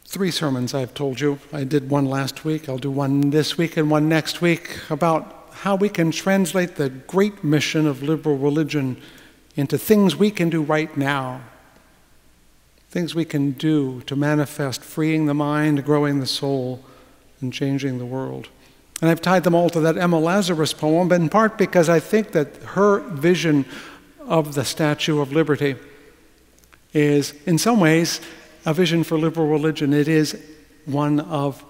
3 sermons I've told you. I did one last week, I'll do one this week and one next week about how we can translate the great mission of liberal religion into things we can do right now. Things we can do to manifest freeing the mind, growing the soul, and changing the world. And I've tied them all to that Emma Lazarus poem, in part because I think that her vision of the Statue of Liberty is, in some ways, a vision for liberal religion. It is one of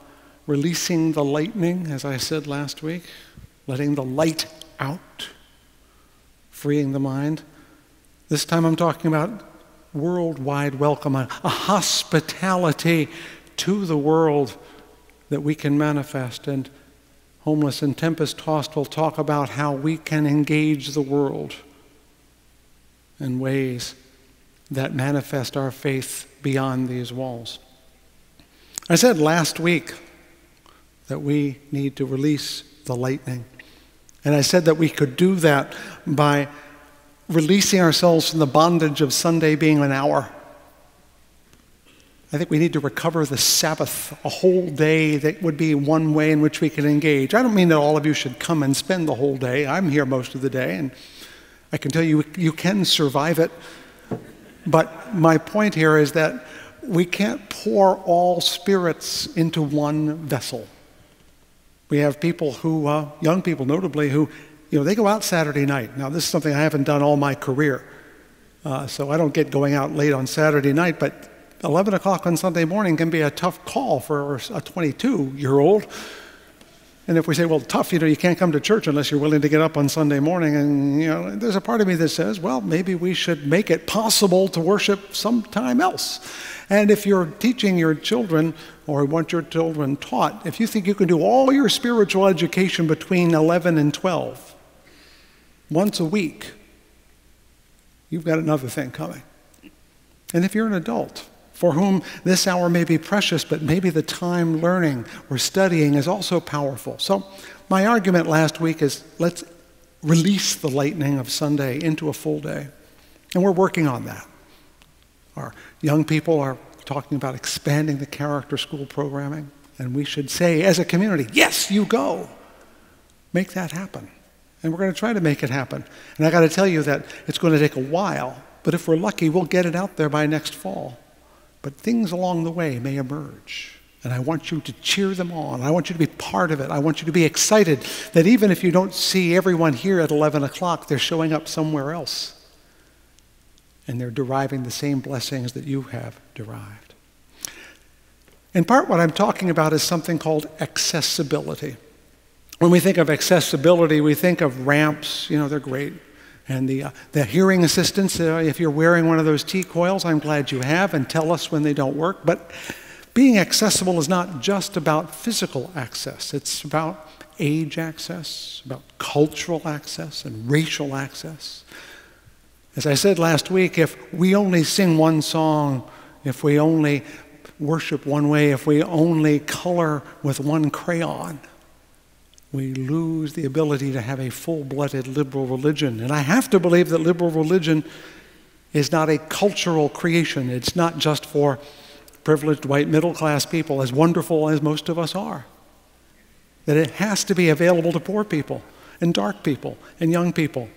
releasing the lightning, as I said last week, letting the light out, freeing the mind. This time I'm talking about worldwide welcome, a hospitality to the world that we can manifest. And Homeless and Tempest-Tossed will talk about how we can engage the world in ways that manifest our faith beyond these walls. I said last week that we need to release the lightning. And I said that we could do that by releasing ourselves from the bondage of Sunday being an hour. I think we need to recover the Sabbath, a whole day that would be one way in which we can engage. I don't mean that all of you should come and spend the whole day. I'm here most of the day, and I can tell you, you can survive it. But my point here is that we can't pour all spirits into one vessel. We have people who, young people notably, who, they go out Saturday night. Now, this is something I haven't done all my career, so I don't get going out late on Saturday night, but 11 o'clock on Sunday morning can be a tough call for a 22-year-old. And if we say, well, tough, you can't come to church unless you're willing to get up on Sunday morning. And, there's a part of me that says, well, maybe we should make it possible to worship sometime else. And if you're teaching your children or want your children taught, if you think you can do all your spiritual education between 11 and 12, once a week, you've got another thing coming. And if you're an adult, for whom this hour may be precious, but maybe the time learning or studying is also powerful. So my argument last week is let's release the lightning of Sunday into a full day. And we're working on that. Our young people are talking about expanding the character school programming. And we should say, as a community, yes, you go. Make that happen. And we're going to try to make it happen. And I got to tell you that it's going to take a while. But if we're lucky, we'll get it out there by next fall. But things along the way may emerge. And I want you to cheer them on. I want you to be part of it. I want you to be excited that even if you don't see everyone here at 11 o'clock, they're showing up somewhere else. And they're deriving the same blessings that you have derived. In part, what I'm talking about is something called accessibility. When we think of accessibility, we think of ramps. They're great. And the hearing assistants, if you're wearing one of those T-coils, I'm glad you have, and tell us when they don't work. But being accessible is not just about physical access. It's about age access, about cultural access, and racial access. As I said last week, if we only sing one song, if we only worship one way, if we only color with one crayon, we lose the ability to have a full-blooded liberal religion. And I have to believe that liberal religion is not a cultural creation. It's not just for privileged white middle-class people, as wonderful as most of us are. That it has to be available to poor people and dark people and young people.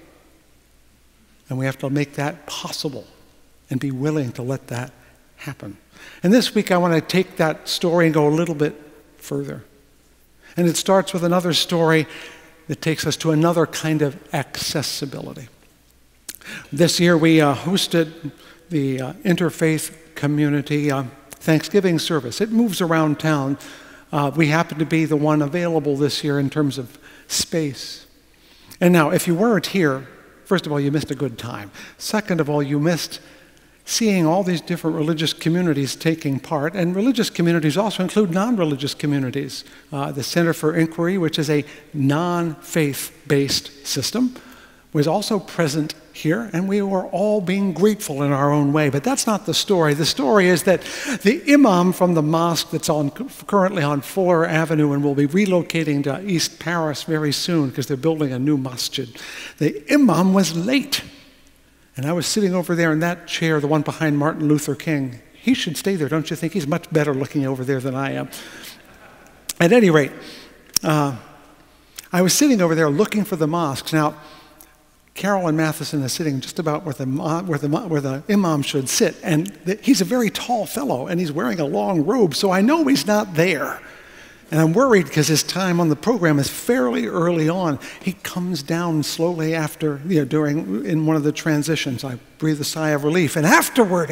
And we have to make that possible and be willing to let that happen. And this week I want to take that story and go a little bit further. And it starts with another story that takes us to another kind of accessibility. This year we hosted the Interfaith Community Thanksgiving service. It moves around town. We happen to be the one available this year in terms of space. And now, if you weren't here, first of all, you missed a good time. Second of all, you missed seeing all these different religious communities taking part. And religious communities also include non-religious communities. The Center for Inquiry, which is a non-faith-based system, was also present here, and we were all being grateful in our own way. But that's not the story. The story is that the imam from the mosque that's currently on Fuller Avenue and will be relocating to East Paris very soon because they're building a new masjid, the imam was late. And I was sitting over there in that chair, the one behind Martin Luther King, He should stay there, don't you think? He's much better looking over there than I am. At any rate, I was sitting over there looking for the mosques. Now, Carolyn Matheson is sitting just about where the imam should sit, and he's a very tall fellow, and he's wearing a long robe, so I know he's not there. And I'm worried because his time on the program is fairly early on. He comes down slowly after, in one of the transitions. I breathe a sigh of relief, and afterward,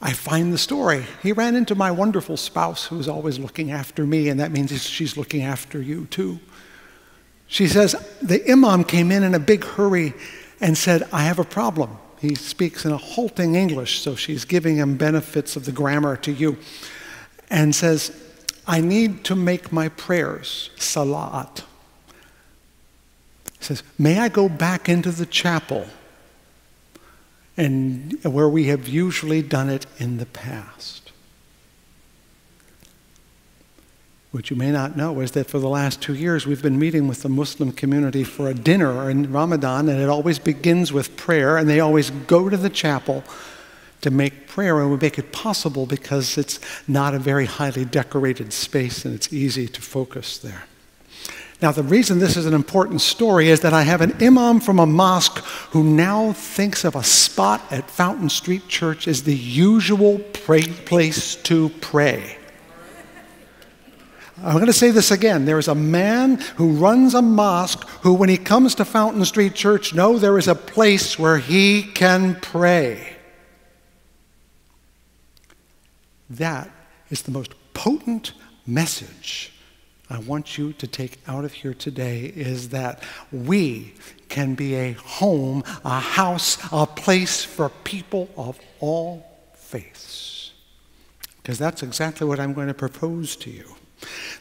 I find the story. He ran into my wonderful spouse who's always looking after me, and that means she's looking after you too. She says, the imam came in a big hurry and said, I have a problem. He speaks in a halting English, so she's giving him benefits of the grammar to you, and says, I need to make my prayers, salat. He says, may I go back into the chapel and where we have usually done it in the past? What you may not know is that for the last 2 years, we've been meeting with the Muslim community for a dinner in Ramadan, and it always begins with prayer, and they always go to the chapel to make prayer, and we make it possible because it's not a very highly decorated space, and it's easy to focus there. Now, the reason this is an important story is that I have an imam from a mosque who now thinks of a spot at Fountain Street Church as the usual place to pray. I'm going to say this again. There is a man who runs a mosque who, when he comes to Fountain Street Church, knows there is a place where he can pray. That is the most potent message I want you to take out of here today, is that we can be a home, a house, a place for people of all faiths. Because that's exactly what I'm going to propose to you.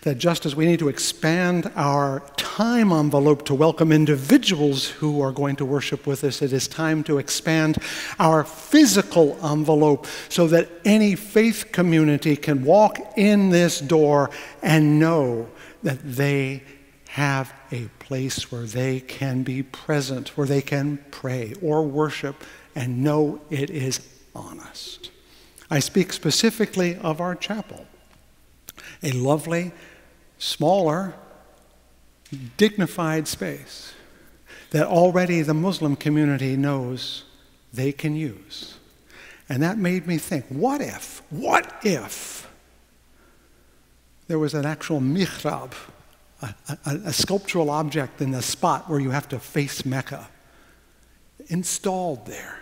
That just as we need to expand our time envelope to welcome individuals who are going to worship with us, it is time to expand our physical envelope so that any faith community can walk in this door and know that they have a place where they can be present, where they can pray or worship and know it is honest. I speak specifically of our chapel. A lovely, smaller, dignified space that already the Muslim community knows they can use. And that made me think, what if there was an actual mihrab, a sculptural object in the spot where you have to face Mecca, installed there?